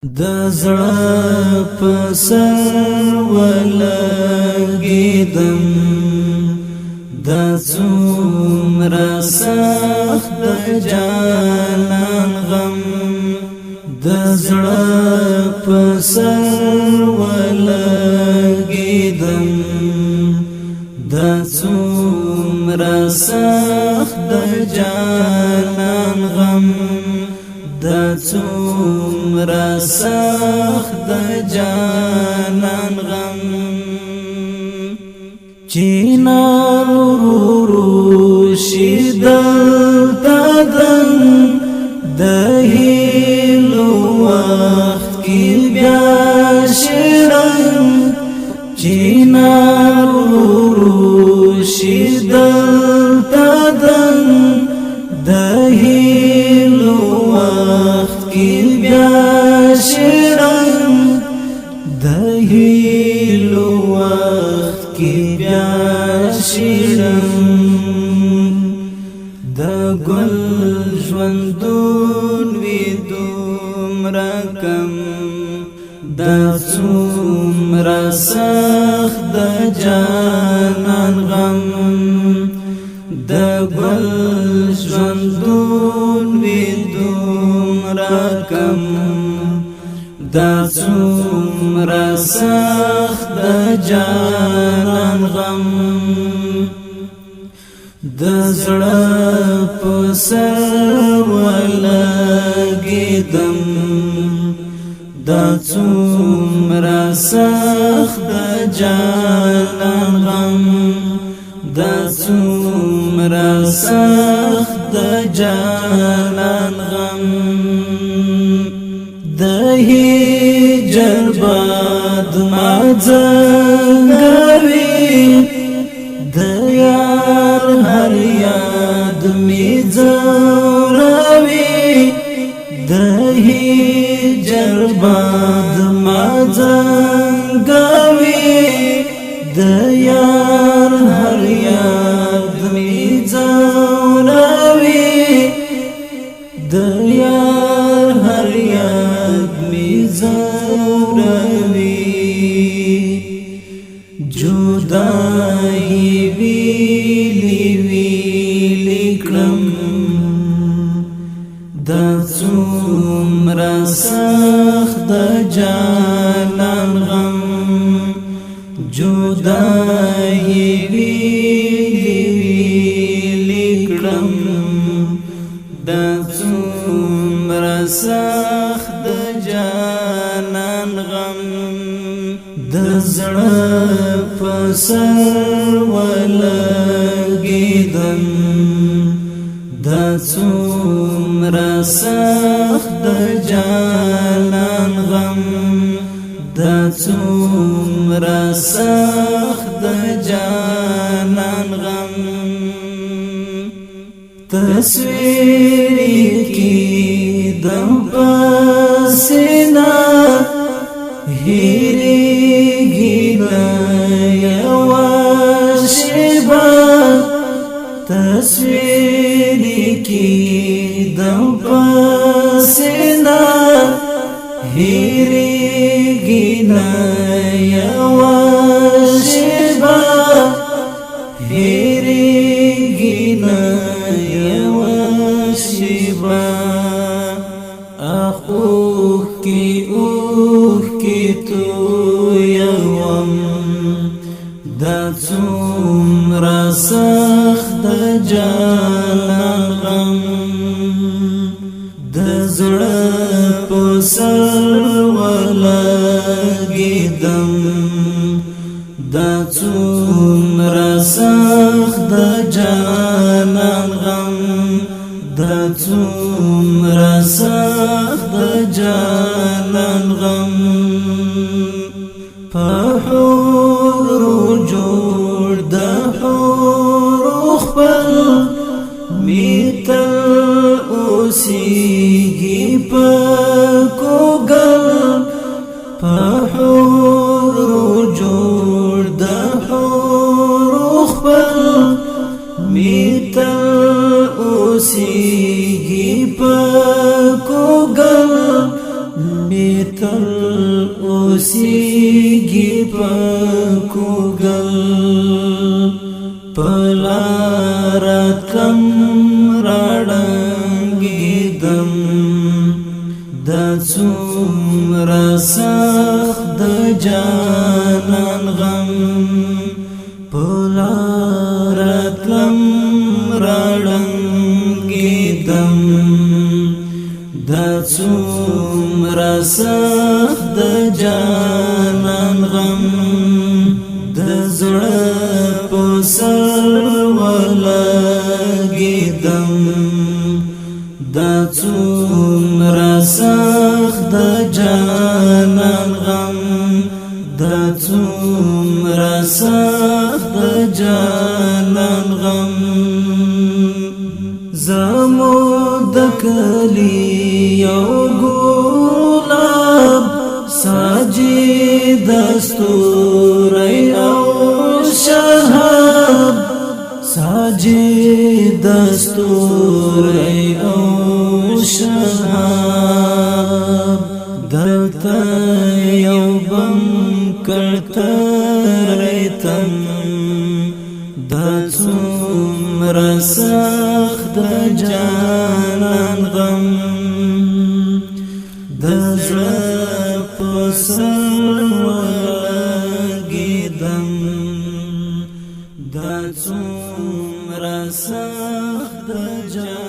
د زړه په سر ولګېدم د څومره سخت د جانان غم د زړه په سر ولګېدم د څومره سخت د جانان غم د څومره سخت د جانان غم چې نارو شي دلته د هیلو وخت کې بیا شړم چې نارو شي دلته د هیلو وخت کې بیا شړم د هیلو وخت کې بیا شړم د ګل ژوندون وي دومره کم د څومره سخت د جانان غم د ګل ژوندون وي دومره کم د څومره سخت د جانان غم د زړه په سر ولګېدم د څومره سخت د جانان غم د څومره سخت د جانان غم د هجر باد ما زنګوي د یار هر یاد می زوروي د هجر باد ما زنګوي د یار هر یاد می زوروي د یار هر یاد می زوروي جدائی ویلی ویلی کړم د څومره سخت د جانان غم جدائی ویلی ویلی کړم د څومره سخت د جانان غم د زړه په سر ولګېدم د څومره سخت د جانان غم د څومره سخت د جانان غم تصویر کی دم پسنا هیریږي نه یوه شېبه تصویر کی دم پسنا هیریږي نه یوه شېبه هیریږي نه یوه شېبه اوښکې اوښکې تویوم دا څومره سخت د جانان غم د زړه په سر ولګېدم دا څومره سخت د جانان غم دا څومره سخت د جانان غم په حورو جوړ د حورو خپل می تل اوسېږي په کوګل په حورو جوړ د حورو خپل می تل اوسېږي په کوګل می تل اوسیږي پکوګل پلارتم راړنګیدم د څومره سخت د جانان غم پلارتم راړنګیدم د څومره سخت د جانان غم د زړه په سر ولګیدم د څومره سخت د جانان غم د څومره سخت د جانان غم زمو د کلی یو ګلاب ساجد ستوري او شهاب ساجد ستوري او شهاب دلته یو بم کړتریتم د څومره سخت د جانان غم د زړه په سر ولګیدم د څومره سخت د جانان